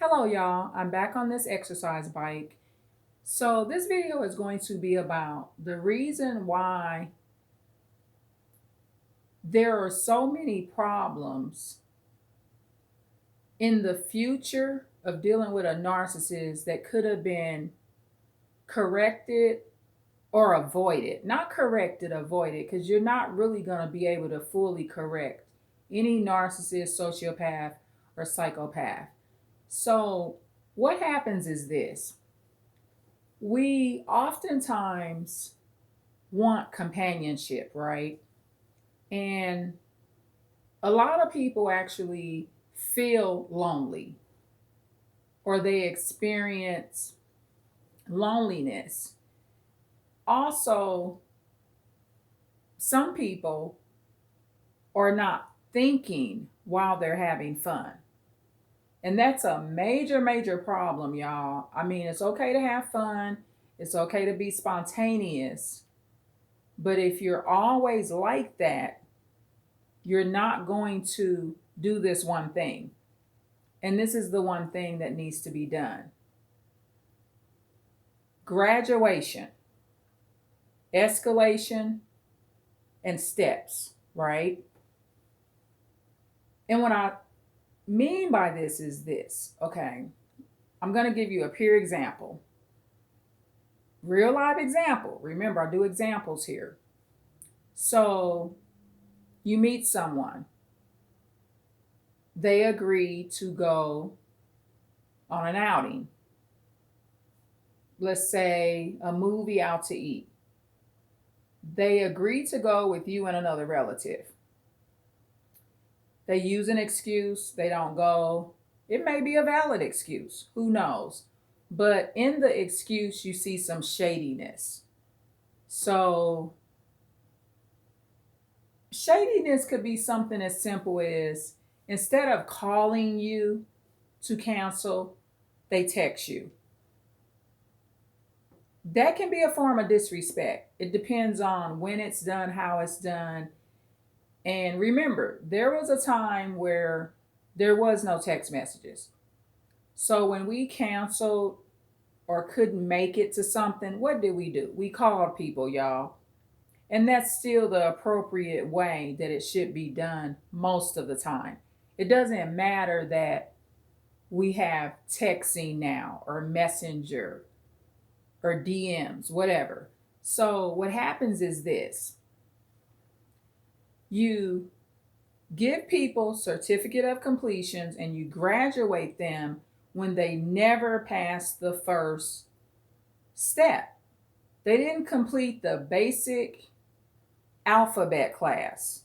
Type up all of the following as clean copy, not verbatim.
Hello y'all, I'm back on this exercise bike. So this video is going to be about the reason why there are so many problems in the future of dealing with a narcissist that could have been corrected or avoided. Not corrected, avoided, because you're not really going to be able to fully correct any narcissist, sociopath, or psychopath. So what happens is this: we oftentimes want companionship, right? And a lot of people actually feel lonely or they experience loneliness. Also, some people are not thinking while they're having fun. And that's a major, major problem, y'all. I mean, it's okay to have fun, it's okay to be spontaneous. But if you're always like that, you're not going to do this one thing. And this is the one thing that needs to be done: graduation, escalation, and steps, right? And what I mean by this is this, okay? I'm going to give you a pure example, real live example. Remember, I do examples here. So you meet someone, they agree to go on an outing, let's say a movie out to eat. They agree to go with you and another relative. They use an excuse, they don't go. It may be a valid excuse, who knows? But in the excuse, you see some shadiness. So, shadiness could be something as simple as, instead of calling you to cancel, they text you. That can be a form of disrespect. It depends on when it's done, how it's done. And remember, there was a time where there was no text messages. So when we canceled or couldn't make it to something, what did we do? We called people, y'all. And that's still the appropriate way that it should be done most of the time. It doesn't matter that we have texting now or messenger or DMs, whatever. So what happens is this: you give people certificate of completions and you graduate them when they never pass the first step. They didn't complete the basic alphabet class.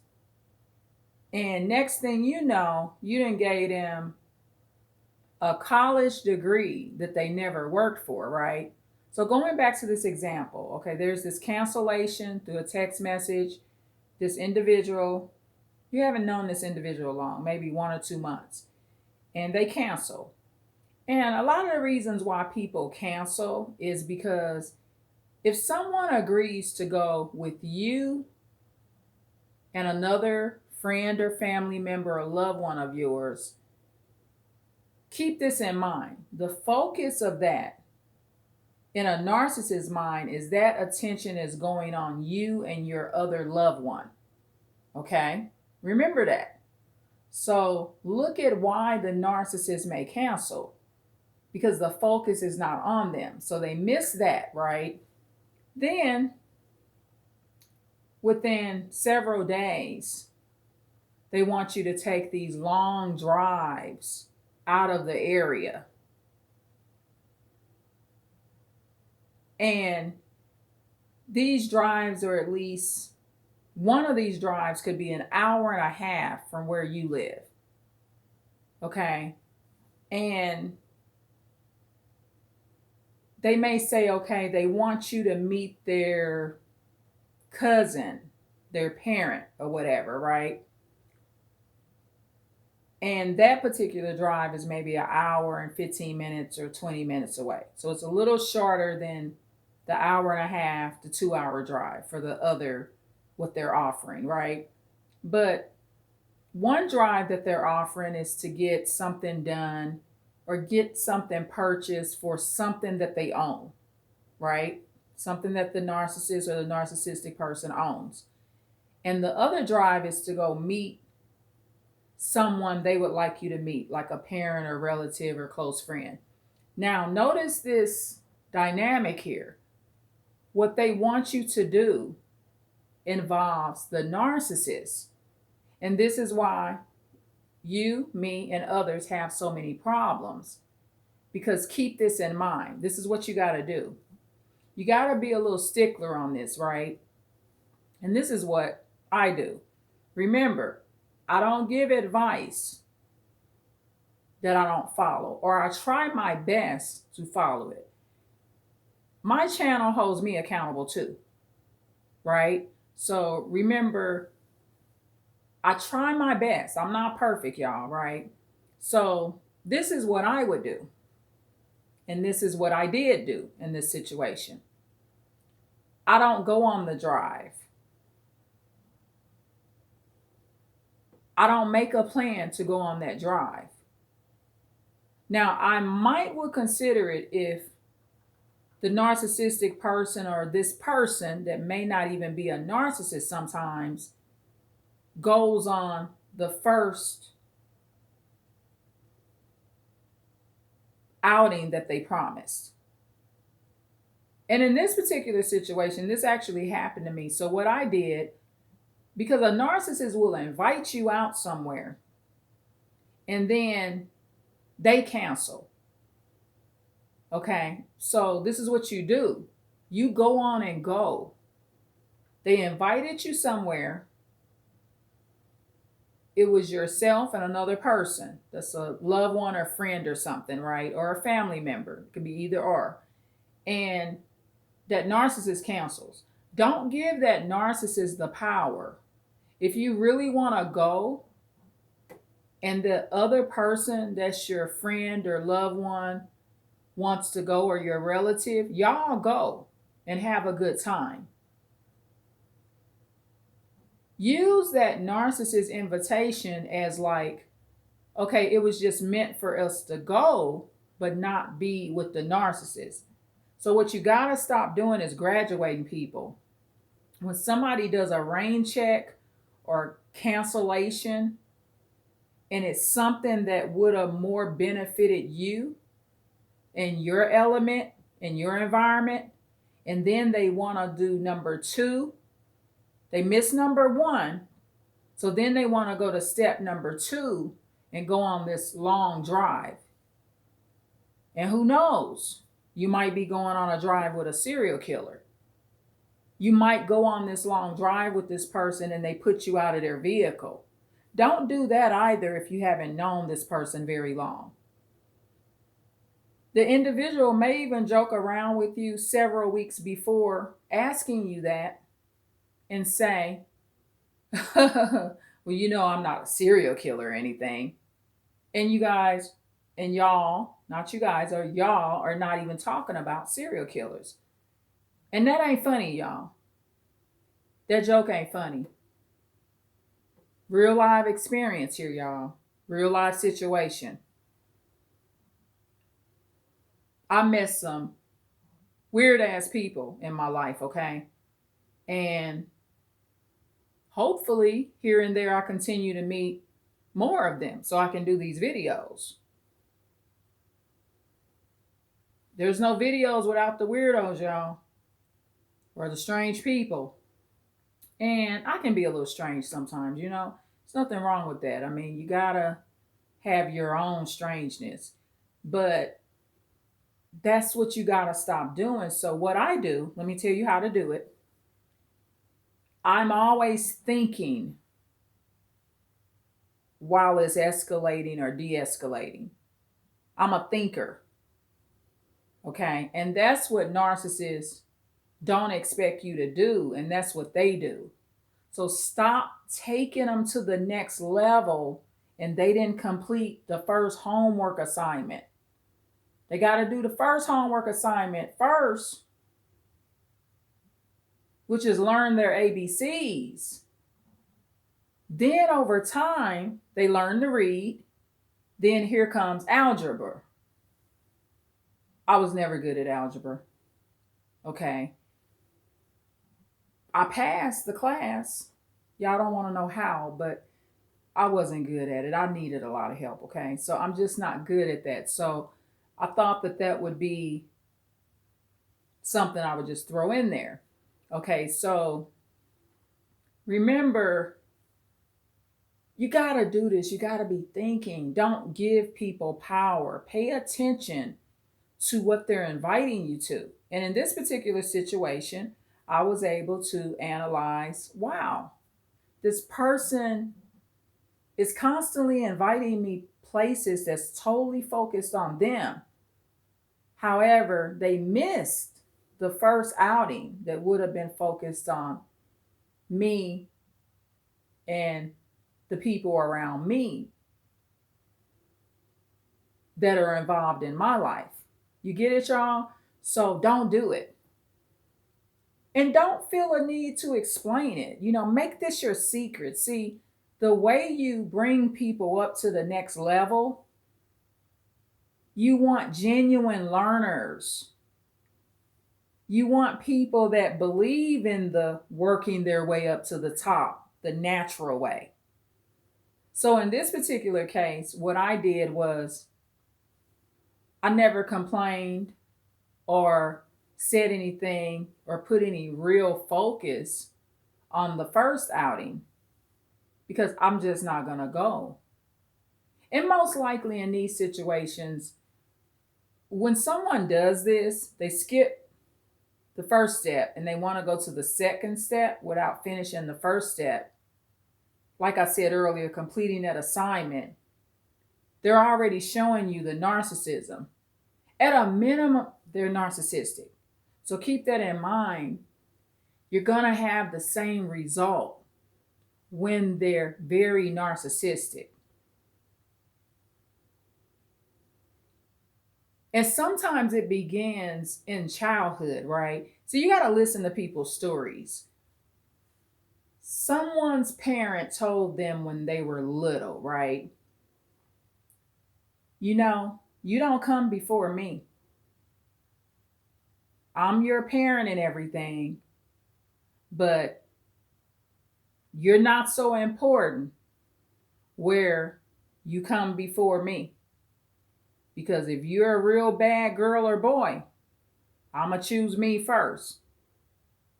And next thing you know, you done gave them a college degree that they never worked for, right? So going back to this example, okay, there's this cancellation through a text message. This individual, you haven't known this individual long, maybe 1 or 2 months, and they cancel. And a lot of the reasons why people cancel is because if someone agrees to go with you and another friend or family member or loved one of yours, keep this in mind. The focus of that in a narcissist's mind is that attention is going on you and your other loved one. Okay? Remember that. So look at why the narcissist may cancel, because the focus is not on them. So they miss that, right? Then within several days, they want you to take these long drives out of the area. And these drives, or at least one of these drives, could be an hour and a half from where you live. Okay? And they may say, okay, they want you to meet their cousin, their parent, or whatever, right? And that particular drive is maybe an hour and 15 minutes or 20 minutes away. So it's a little shorter than the hour and a half to 2 hour drive for the other, what they're offering, right? But one drive that they're offering is to get something done or get something purchased for something that they own, right? Something that the narcissist or the narcissistic person owns. And the other drive is to go meet someone they would like you to meet, like a parent or relative or close friend. Now, notice this dynamic here. What they want you to do involves the narcissist. And this is why you, me, and others have so many problems. Because keep this in mind. This is what you got to do. You got to be a little stickler on this, right? And this is what I do. Remember, I don't give advice that I don't follow, or I try my best to follow it. My channel holds me accountable too, right? So remember, I try my best. I'm not perfect, y'all, right? So this is what I would do. And this is what I did do in this situation. I don't go on the drive. I don't make a plan to go on that drive. Now, I would consider it if the narcissistic person or this person that may not even be a narcissist sometimes goes on the first outing that they promised. And in this particular situation, this actually happened to me. So what I did, because a narcissist will invite you out somewhere and then they cancel. Okay, so this is what you do. You go on and go. They invited you somewhere. It was yourself and another person. That's a loved one or friend or something, right? Or a family member. It could be either or. And that narcissist cancels. Don't give that narcissist the power. If you really want to go and the other person that's your friend or loved one wants to go, or your relative, y'all go and have a good time. Use that narcissist invitation as like, okay, it was just meant for us to go, but not be with the narcissist. So what you got to stop doing is graduating people. When somebody does a rain check or cancellation, and it's something that would have more benefited you in your element, in your environment, and then they want to do number 2, they miss number 1, so then they want to go to step number 2 and go on this long drive. And who knows, you might be going on a drive with a serial killer. You might go on this long drive with this person and they put you out of their vehicle. Don't do that either if you haven't known this person very long. The individual may even joke around with you several weeks before asking you that and say, well, you know, I'm not a serial killer or anything. And you guys, and y'all, not you guys, or y'all are not even talking about serial killers. And that ain't funny, y'all. That joke ain't funny. Real live experience here, y'all. Real life situation. I met some weird ass people in my life, okay? And hopefully here and there I continue to meet more of them so I can do these videos. There's no videos without the weirdos, y'all, or the strange people. And I can be a little strange sometimes, you know. There's nothing wrong with that. I mean, you gotta have your own strangeness. But that's what you gotta stop doing. So what I do, let me tell you how to do it. I'm always thinking while it's escalating or de-escalating. I'm a thinker. Okay? And that's what narcissists don't expect you to do, and that's what they do. So stop taking them to the next level and they didn't complete the first homework assignment. They got to do the first homework assignment first, which is learn their ABCs. Then over time, they learn to read. Then here comes algebra. I was never good at algebra. Okay. I passed the class. Y'all don't want to know how, but I wasn't good at it. I needed a lot of help. Okay. So I'm just not good at that. So I thought that that would be something I would just throw in there. Okay. So remember, you got to do this. You got to be thinking. Don't give people power. Pay attention to what they're inviting you to. And in this particular situation, I was able to analyze, wow, this person is constantly inviting me places that's totally focused on them. However, they missed the first outing that would have been focused on me and the people around me that are involved in my life. You get it, y'all? So don't do it. And don't feel a need to explain it. Make this your secret. See, the way you bring people up to the next level, you want genuine learners. You want people that believe in the working their way up to the top, the natural way. So in this particular case, what I did was I never complained or said anything or put any real focus on the first outing because I'm just not going to go. And most likely in these situations, when someone does this, they skip the first step and they want to go to the second step without finishing the first step. Like I said earlier, completing that assignment, they're already showing you the narcissism. At a minimum, they're narcissistic. So keep that in mind. You're going to have the same result when they're very narcissistic. And sometimes it begins in childhood, right? So you got to listen to people's stories. Someone's parent told them when they were little, right? You don't come before me. I'm your parent and everything, but you're not so important where you come before me. Because if you're a real bad girl or boy, I'm going to choose me first.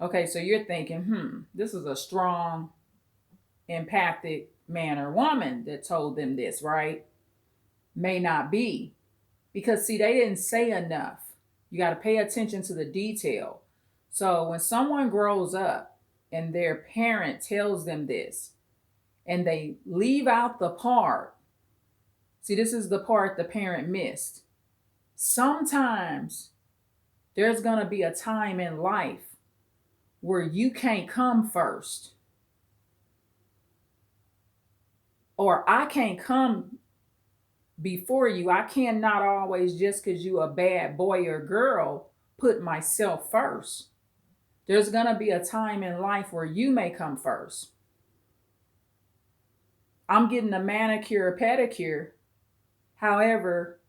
Okay, so you're thinking, this is a strong, empathic man or woman that told them this, right? May not be. Because, see, they didn't say enough. You got to pay attention to the detail. So when someone grows up and their parent tells them this, and they leave out the part, see, this is the part the parent missed. Sometimes there's going to be a time in life where you can't come first. Or I can't come before you. I cannot always, just because you a bad boy or girl, put myself first. There's going to be a time in life where you may come first. I'm getting a manicure or pedicure. However,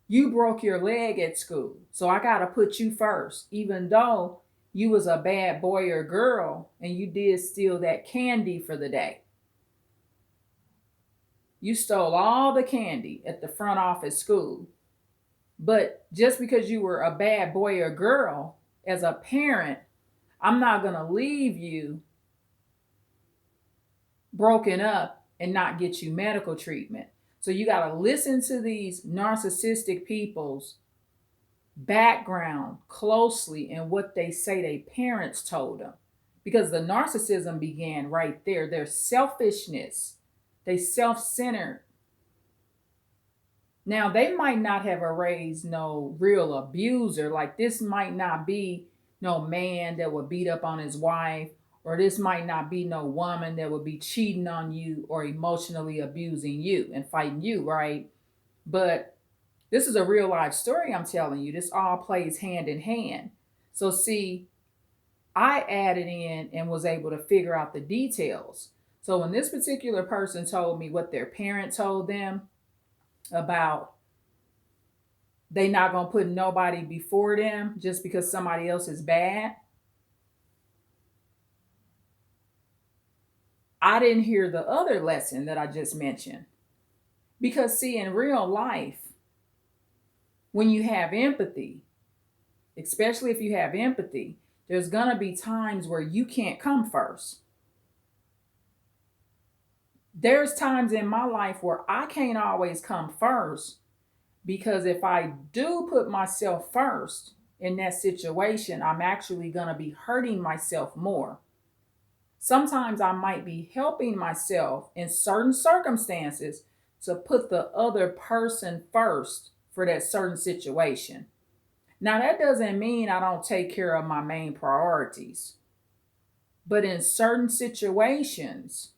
you broke your leg at school. So I got to put you first, even though you was a bad boy or girl and you did steal that candy for the day. You stole all the candy at the front office school. But just because you were a bad boy or girl, as a parent, I'm not going to leave you broken up and not get you medical treatment. So you got to listen to these narcissistic people's background closely and what they say their parents told them. Because the narcissism began right there. Their selfishness, they self-centered. Now, they might not have raised no real abuser. Like, this might not be no man that would beat up on his wife, or this might not be no woman that would be cheating on you or emotionally abusing you and fighting you, right? But this is a real life story I'm telling you. This all plays hand in hand. So see, I added in and was able to figure out the details. So when this particular person told me what their parent told them about They not gonna put nobody before them just because somebody else is bad. I didn't hear the other lesson that I just mentioned. Because, see, in real life, when you have empathy, especially if you have empathy, there's gonna be times where you can't come first. There's times in my life where I can't always come first because if I do put myself first in that situation, I'm actually going to be hurting myself more. Sometimes I might be helping myself in certain circumstances to put the other person first for that certain situation. Now, that doesn't mean I don't take care of my main priorities, but in certain situations,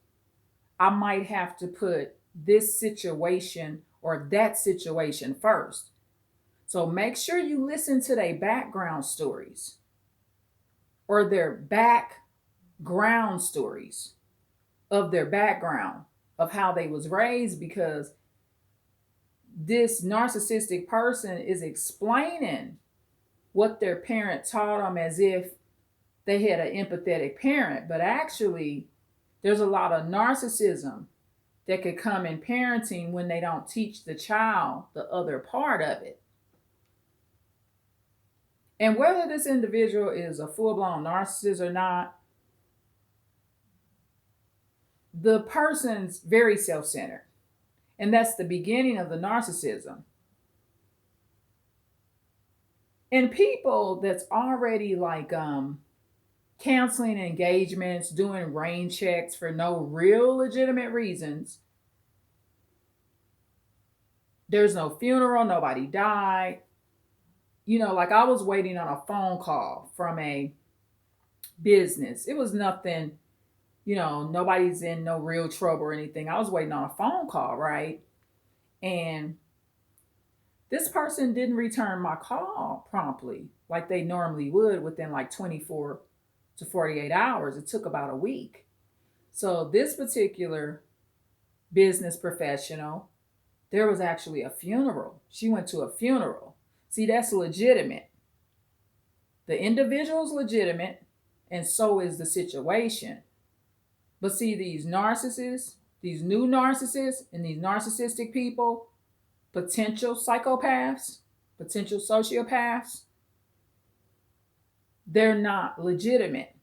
I might have to put this situation or that situation first. So make sure you listen to their background stories or their background stories of their background of how they was raised, because this narcissistic person is explaining what their parent taught them as if they had an empathetic parent, but actually there's a lot of narcissism that could come in parenting when they don't teach the child the other part of it. And whether this individual is a full blown narcissist or not, the person's very self centered. And that's the beginning of the narcissism. And people that's already like canceling engagements, doing rain checks for no real legitimate reasons. There's no funeral, nobody died. You know, like I was waiting on a phone call from a business. It was nothing, you know, nobody's in no real trouble or anything. I was waiting on a phone call, right? And this person didn't return my call promptly like they normally would within like 24 to 48 hours. It took about a week. So, this particular business professional, there was actually a funeral. She went to a funeral. See, that's legitimate. The individual's legitimate, and so is the situation. But see, these narcissists, these new narcissists, and these narcissistic people, potential psychopaths, potential sociopaths, they're not legitimate.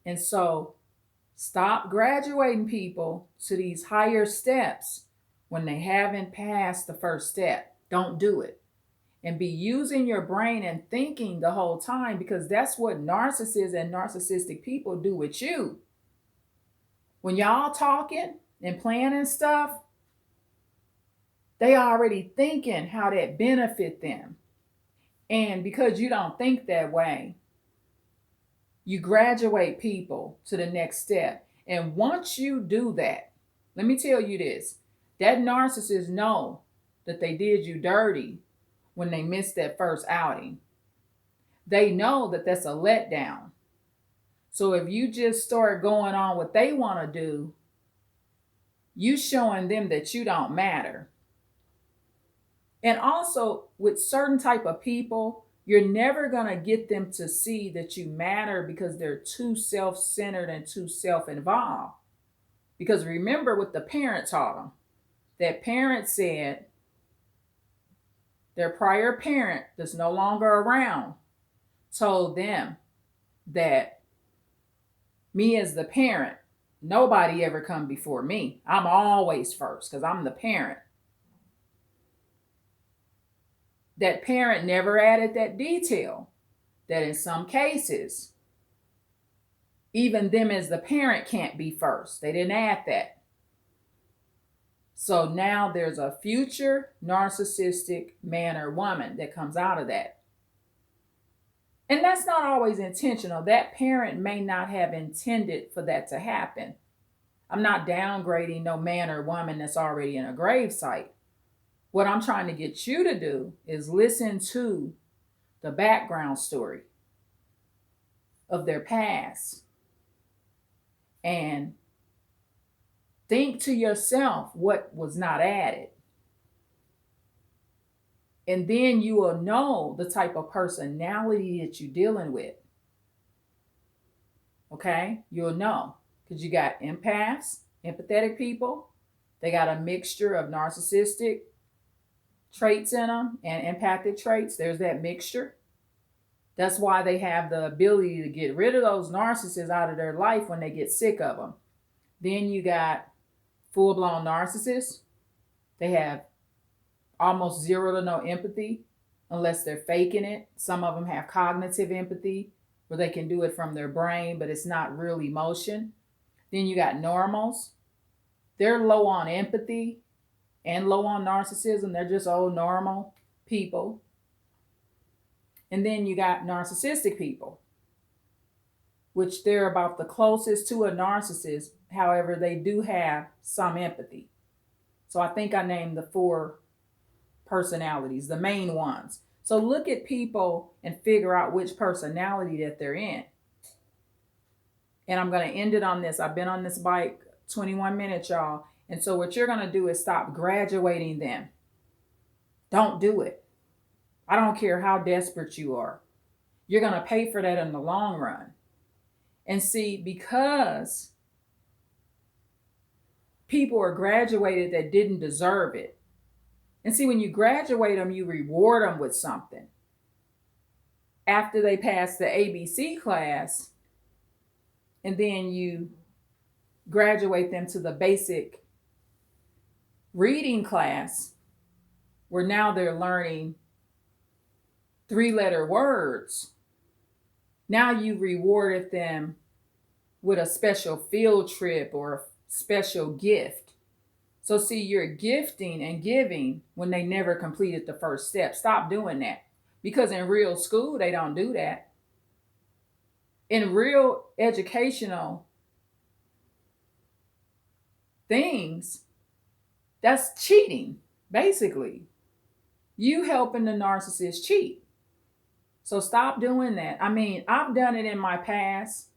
And so stop graduating people to these higher steps when they haven't passed the first step. Don't do it. And be using your brain and thinking the whole time, because that's what narcissists and narcissistic people do with you. When y'all talking and planning stuff, they already thinking how that benefit them. And because you don't think that way, you graduate people to the next step. And once you do that, let me tell you this, that narcissist know that they did you dirty when they missed that first outing. They know that that's a letdown. So if you just start going on what they want to do, you showing them that you don't matter. And also with certain type of people, you're never going to get them to see that you matter because they're too self-centered and too self-involved. Because remember what the parent taught them. That parent said, their prior parent that's no longer around told them that me as the parent, nobody ever come before me. I'm always first because I'm the parent. That parent never added that detail that in some cases, even them as the parent can't be first. They didn't add that. So now there's a future narcissistic man or woman that comes out of that. And that's not always intentional. That parent may not have intended for that to happen. I'm not downgrading no man or woman that's already in a gravesite. What I'm trying to get you to do is listen to the background story of their past and think to yourself what was not added. And then you will know the type of personality that you're dealing with. Okay? You'll know. Because you got empaths, empathetic people. They got a mixture of narcissistic traits in them and empathic traits. There's that mixture. That's why they have the ability to get rid of those narcissists out of their life when they get sick of them. Then you got full blown narcissists. They have almost zero to no empathy unless they're faking it. Some of them have cognitive empathy where they can do it from their brain, but it's not real emotion. Then you got normals. They're low on empathy and low on narcissism. They're just old normal people. And then you got narcissistic people, which they're about the closest to a narcissist. However, they do have some empathy. So I think I named the 4 personalities, the main ones. So look at people and figure out which personality that they're in. And I'm going to end it on this. I've been on this bike 21 minutes, y'all. And so what you're going to do is stop graduating them. Don't do it. I don't care how desperate you are. You're going to pay for that in the long run. And see, because people are graduated that didn't deserve it. And see, when you graduate them, you reward them with something. After they pass the ABC class, and then you graduate them to the basic reading class, where now they're learning 3-letter words. Now you rewarded them with a special field trip or a special gift. So see, you're gifting and giving when they never completed the first step. Stop doing that. Because in real school, they don't do that. In real educational things, that's cheating, basically. You helping the narcissist cheat. So stop doing that. I mean, I've done it in my past,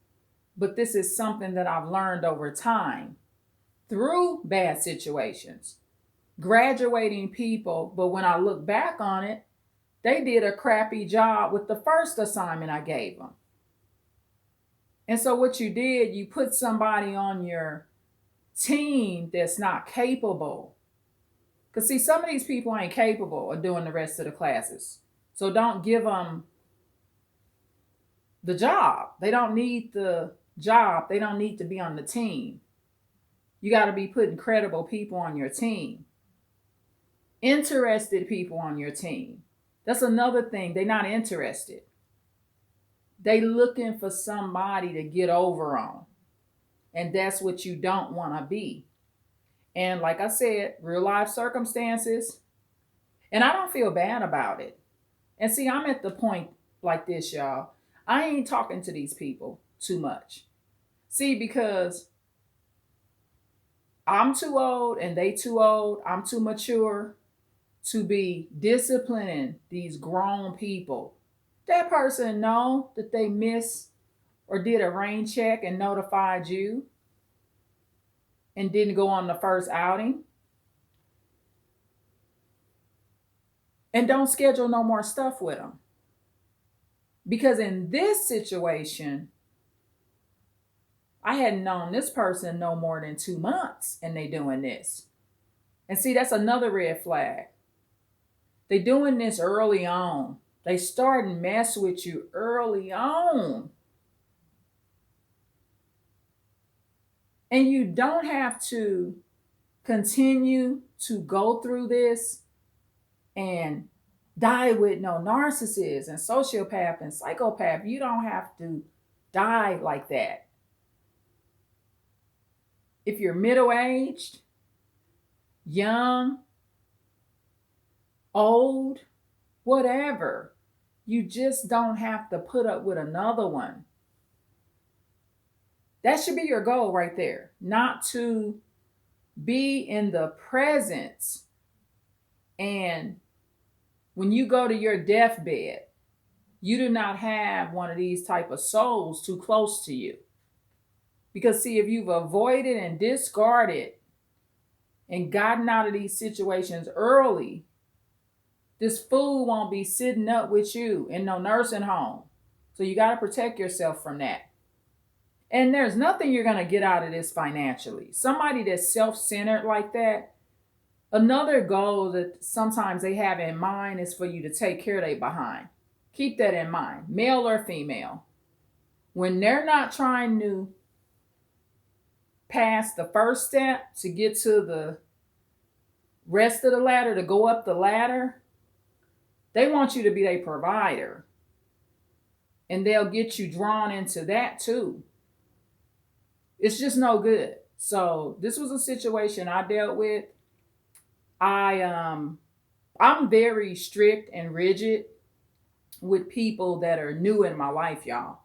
but this is something that I've learned over time through bad situations, graduating people. But when I look back on it, they did a crappy job with the first assignment I gave them. And so what you did, you put somebody on your team that's not capable. Because see, some of these people ain't capable of doing the rest of the classes. So don't give them the job. They don't need the job. They don't need to be on the team. You got to be putting credible people on your team. Interested people on your team. That's another thing. They're not interested. They looking for somebody to get over on. And that's what you don't want to be. And like I said, real life circumstances. And I don't feel bad about it. And see, I'm at the point like this, y'all. I ain't talking to these people too much. See, because I'm too old and they too old. I'm too mature to be disciplining these grown people. That person know that they missed or did a rain check and notified you and didn't go on the first outing. And don't schedule no more stuff with them. Because in this situation, I hadn't known this person no more than 2 months and they doing this. And see, that's another red flag. They doing this early on. They start and mess with you early on. And you don't have to continue to go through this and die with no narcissist and sociopath and psychopath. You don't have to die like that. If you're middle-aged, young, old, whatever, you just don't have to put up with another one. That should be your goal right there. Not to be in the presence and when you go to your deathbed, you do not have one of these type of souls too close to you. Because see, if you've avoided and discarded and gotten out of these situations early, This fool won't be sitting up with you in no nursing home. So you got to protect yourself from that. And there's nothing you're going to get out of this financially. Somebody that's self-centered like that, another goal that sometimes they have in mind is for you to take care of their behind. Keep that in mind, male or female. When they're not trying to pass the first step to get to the rest of the ladder, to go up the ladder, they want you to be their provider. And they'll get you drawn into that too. It's just no good. So this was a situation I dealt with. I'm very strict and rigid with people that are new in my life, y'all.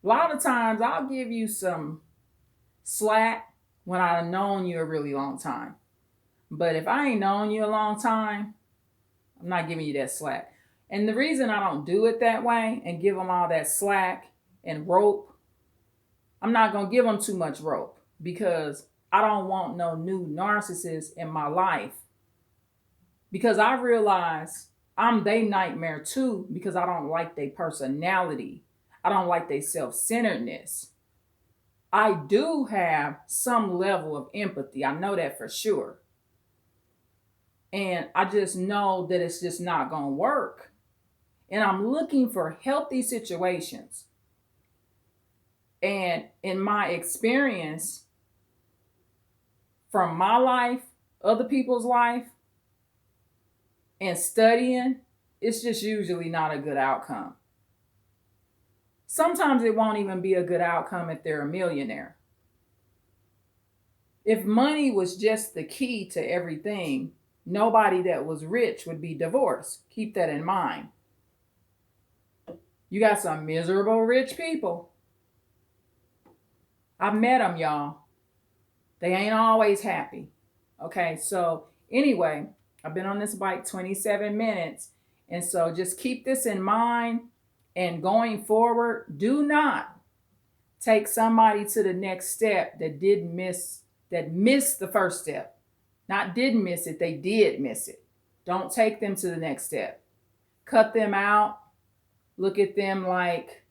A lot of times I'll give you some slack when I've known you a really long time. But if I ain't known you a long time, I'm not giving you that slack. And the reason I don't do it that way and give them all that slack and rope, I'm not going to give them too much rope because I don't want no new narcissist in my life. Because I realize I'm their nightmare too because I don't like their personality. I don't like their self-centeredness. I do have some level of empathy. I know that for sure. And I just know that it's just not going to work. And I'm looking for healthy situations. And in my experience from my life, other people's life, and studying, it's just usually not a good outcome. Sometimes it won't even be a good outcome if they're a millionaire. If money was just the key to everything, nobody that was rich would be divorced. Keep that in mind. You got some miserable rich people. I've met them, y'all. They ain't always happy. Okay, so anyway, I've been on this bike 27 minutes. And so just keep this in mind. And going forward, do not take somebody to the next step that missed the first step. Not didn't miss it, they did miss it. Don't take them to the next step. Cut them out. Look at them like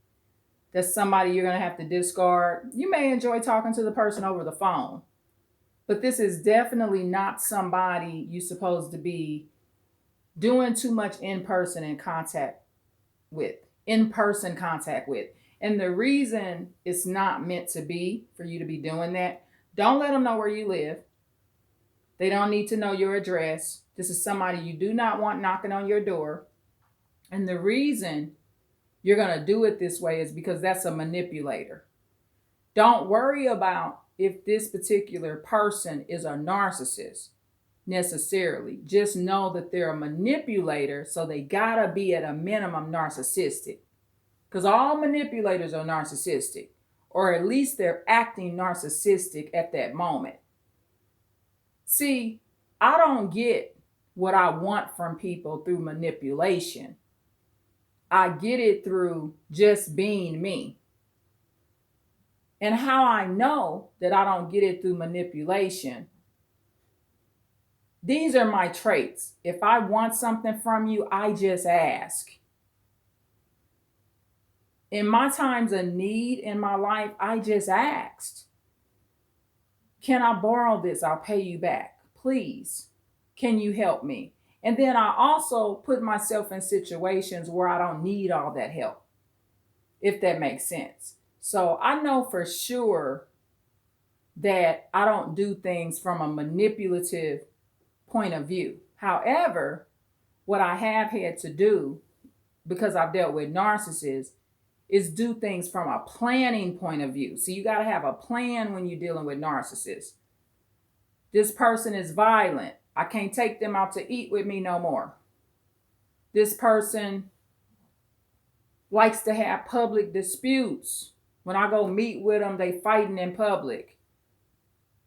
that's somebody you're going to have to discard. You may enjoy talking to the person over the phone, but this is definitely not somebody you're supposed to be doing too much in-person contact with. And the reason it's not meant to be for you to be doing that, don't let them know where you live. They don't need to know your address. This is somebody you do not want knocking on your door. And the reason you're going to do it this way is because that's a manipulator. Don't worry about if this particular person is a narcissist necessarily. Just know that they're a manipulator, so they gotta be at a minimum narcissistic. Because all manipulators are narcissistic, or at least they're acting narcissistic at that moment. See, I don't get what I want from people through manipulation. I get it through just being me. And how I know that I don't get it through manipulation, these are my traits. If I want something from you, I just ask. In my times of need in my life, I just asked. Can I borrow this? I'll pay you back. Please, can you help me? And then I also put myself in situations where I don't need all that help, if that makes sense. So I know for sure that I don't do things from a manipulative point of view. However, what I have had to do, because I've dealt with narcissists, is do things from a planning point of view. So you got to have a plan when you're dealing with narcissists. This person is violent. I can't take them out to eat with me no more. This person likes to have public disputes. When I go meet with them, they fighting in public.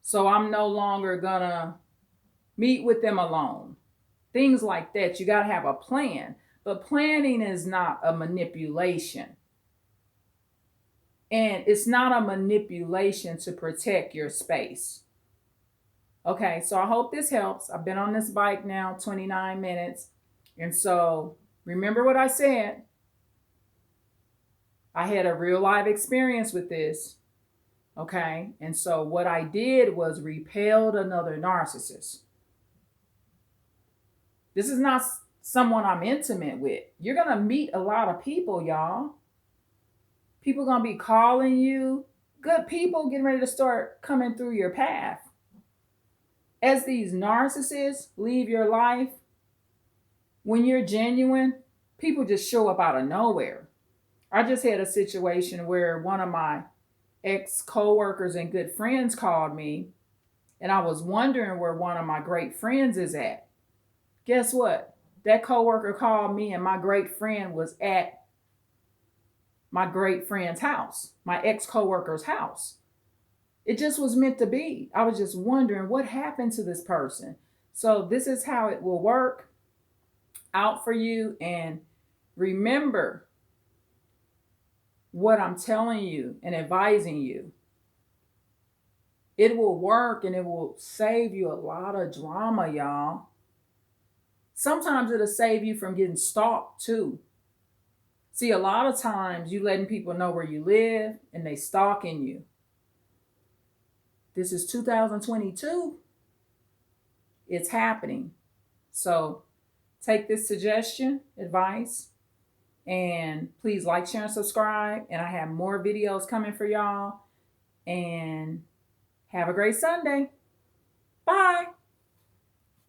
So I'm no longer gonna meet with them alone. Things like that. You got to have a plan. But planning is not a manipulation. And it's not a manipulation to protect your space. Okay, so I hope this helps. I've been on this bike now 29 minutes. And so remember what I said. I had a real life experience with this. Okay, and so what I did was repelled another narcissist. This is not someone I'm intimate with. You're going to meet a lot of people, y'all. People going to be calling you. Good people getting ready to start coming through your path. As these narcissists leave your life, when you're genuine, people just show up out of nowhere. I just had a situation where one of my ex co-workers and good friends called me, and I was wondering where one of my great friends is at. Guess what? That co-worker called me, and my great friend was at my great friend's house, my ex co-worker's house. It just was meant to be. I was just wondering what happened to this person. So this is how it will work out for you. And remember what I'm telling you and advising you. It will work and it will save you a lot of drama, y'all. Sometimes it'll save you from getting stalked too. See, a lot of times you letting people know where you live and they stalking you. This is 2022. It's happening. So take this suggestion, advice, and please like, share, and subscribe. And I have more videos coming for y'all. And have a great Sunday. Bye.